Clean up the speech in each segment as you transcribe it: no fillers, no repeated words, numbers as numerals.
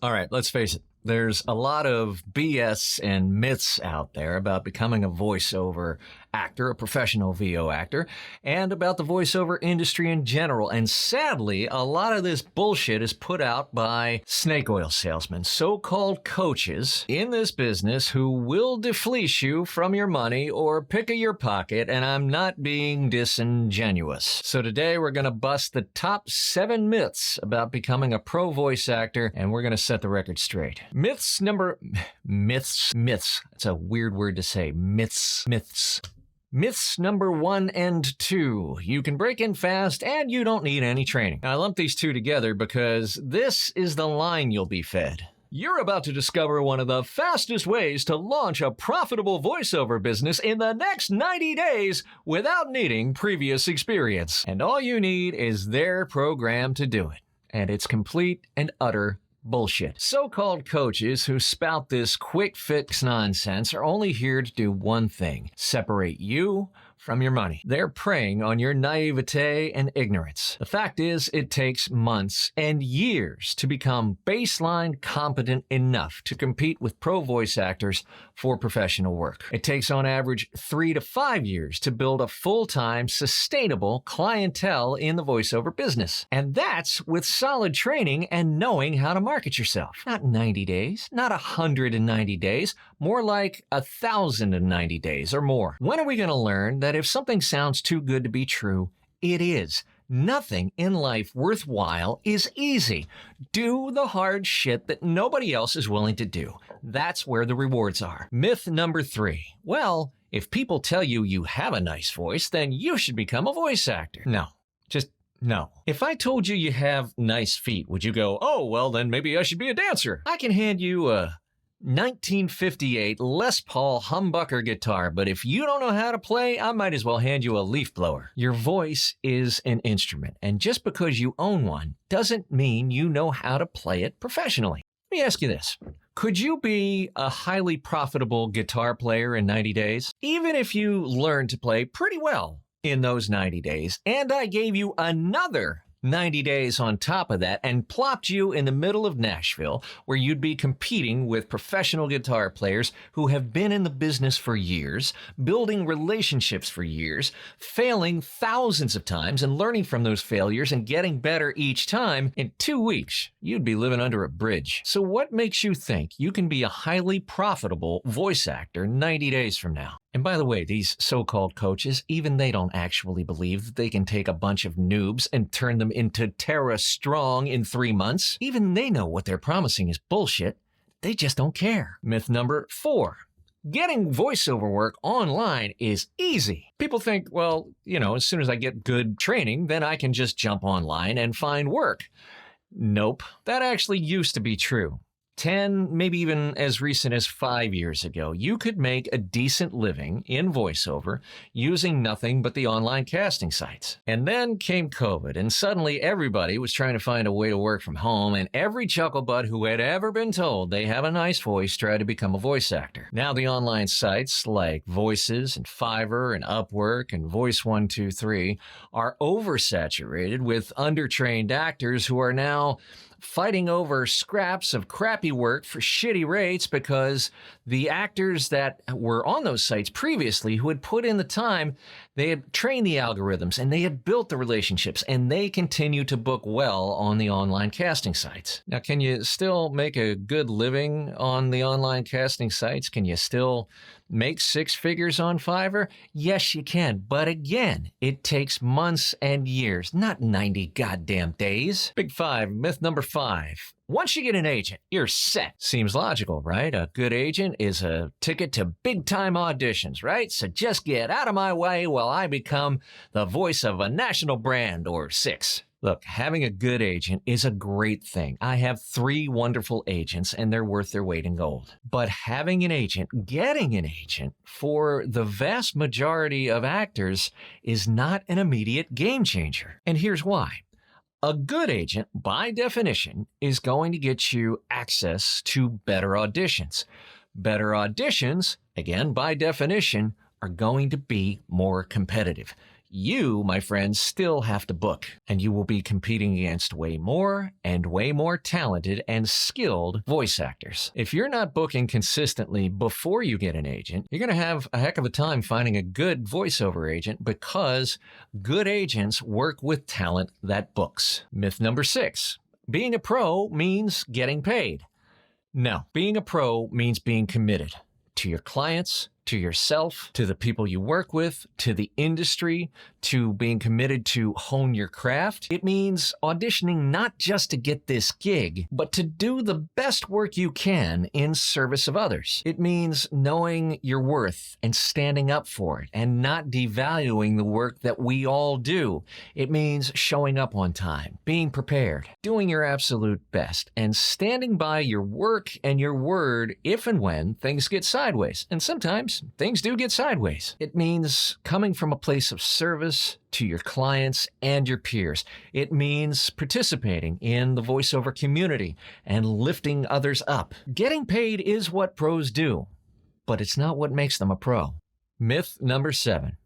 All right, let's face it. There's a lot of BS and myths out there about becoming a voiceover actor, a professional VO actor, and about the voiceover industry in general. And sadly, a lot of this bullshit is put out by snake oil salesmen, so-called coaches in this business who will defleece you from your money or pick at your pocket, and I'm not being disingenuous. So today we're going to bust the top 7 myths about becoming a pro voice actor, and we're going to set the record straight. Myths. It's a weird word to say. Myths. Myths number 1 and 2. You can break in fast and you don't need any training. Now, I lump these two together because this is the line you'll be fed. You're about to discover one of the fastest ways to launch a profitable voiceover business in the next 90 days without needing previous experience. And all you need is their program to do it. And it's complete and utter bullshit. So-called coaches who spout this quick fix nonsense are only here to do one thing: separate you from your money. They're preying on your naivete and ignorance. The fact is, it takes months and years to become baseline competent enough to compete with pro voice actors for professional work. It takes on average 3 to 5 years to build a full-time, sustainable clientele in the voiceover business. And that's with solid training and knowing how to market yourself. Not 90 days, not 190 days, more like 1,090 days or more. When are we going to learn that if something sounds too good to be true, it is? Nothing in life worthwhile is easy. Do the hard shit that nobody else is willing to do. That's where the rewards are. Myth number 3. Well, if people tell you you have a nice voice, then you should become a voice actor. No. Just no. If I told you you have nice feet, would you go, oh, well, then maybe I should be a dancer? I can hand you a 1958 Les Paul humbucker guitar, but if you don't know how to play, I might as well hand you a leaf blower. Your voice is an instrument, and just because you own one doesn't mean you know how to play it professionally. Let me ask you this. Could you be a highly profitable guitar player in 90 days? Even if you learned to play pretty well in those 90 days, and I gave you another 90 days on top of that and plopped you in the middle of Nashville, where you'd be competing with professional guitar players who have been in the business for years, building relationships for years, failing thousands of times and learning from those failures and getting better each time. In 2 weeks, you'd be living under a bridge. So what makes you think you can be a highly profitable voice actor 90 days from now? And by the way, these so-called coaches, even they don't actually believe that they can take a bunch of noobs and turn them into Tara Strong in 3 months. Even they know what they're promising is bullshit. They just don't care. Myth number 4. Getting voiceover work online is easy. People think, well, as soon as I get good training, then I can just jump online and find work. Nope. That actually used to be true. 10, maybe even as recent as 5 years ago, you could make a decent living in voiceover using nothing but the online casting sites. And then came COVID, and suddenly everybody was trying to find a way to work from home, and every chucklebutt who had ever been told they have a nice voice tried to become a voice actor. Now the online sites like Voices and Fiverr and Upwork and Voice123 are oversaturated with undertrained actors who are now fighting over scraps of crappy work for shitty rates because the actors that were on those sites previously who had put in the time, they had trained the algorithms and they had built the relationships and they continue to book well on the online casting sites. Now, can you still make a good living on the online casting sites? Can you still make 6 figures on Fiverr? Yes, you can. But again, it takes months and years, not 90 goddamn days. Big 5, myth number 5. Once you get an agent, you're set. Seems logical, right? A good agent is a ticket to big-time auditions, right? So just get out of my way while I become the voice of a national brand or 6. Look, having a good agent is a great thing. I have 3 wonderful agents, and they're worth their weight in gold. But having an agent, getting an agent, for the vast majority of actors is not an immediate game changer. And here's why. A good agent, by definition, is going to get you access to better auditions. Better auditions, again, by definition, are going to be more competitive. you, my friends, still have to book, and you will be competing against way more talented and skilled voice actors. If you're not booking consistently before you get an agent, you're going to have a heck of a time finding a good voiceover agent because good agents work with talent that books. Myth number 6. Being a pro means getting paid. No, being a pro means being committed to your clients, to yourself, to the people you work with, to the industry, to being committed to hone your craft. It means auditioning not just to get this gig, but to do the best work you can in service of others. It means knowing your worth and standing up for it and not devaluing the work that we all do. It means showing up on time, being prepared, doing your absolute best, and standing by your work and your word if and when things get sideways. And sometimes things do get sideways. It means coming from a place of service to your clients and your peers. It means participating in the voiceover community and lifting others up. Getting paid is what pros do, but it's not what makes them a pro. Myth number 7.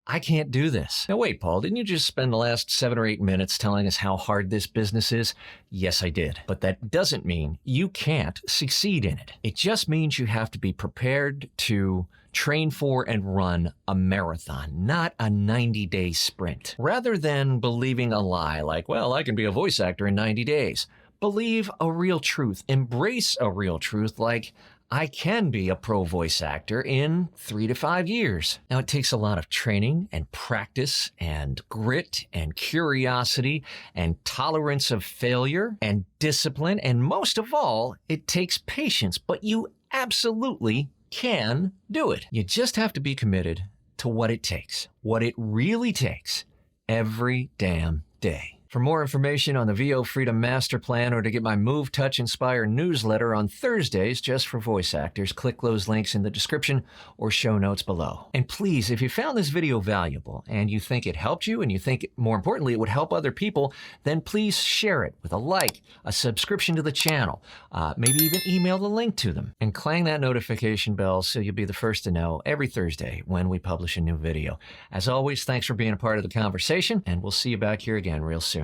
I can't do this. Now wait, Paul, didn't you just spend the last 7 or 8 minutes telling us how hard this business is? Yes, I did. But that doesn't mean you can't succeed in it. It just means you have to be prepared to train for and run a marathon, not a 90-day sprint. Rather than believing a lie like, well, I can be a voice actor in 90 days. Believe a real truth. Embrace a real truth like, I can be a pro voice actor in 3 to 5 years. Now, it takes a lot of training and practice and grit and curiosity and tolerance of failure and discipline. And most of all, it takes patience, but you absolutely can do it. You just have to be committed to what it takes, what it really takes every damn day. For more information on the VO Freedom Master Plan or to get my Move, Touch, Inspire newsletter on Thursdays just for voice actors, click those links in the description or show notes below. And please, if you found this video valuable and you think it helped you and you think, more importantly, it would help other people, then please share it with a like, a subscription to the channel, maybe even email the link to them, and clang that notification bell so you'll be the first to know every Thursday when we publish a new video. As always, thanks for being a part of the conversation, and we'll see you back here again real soon.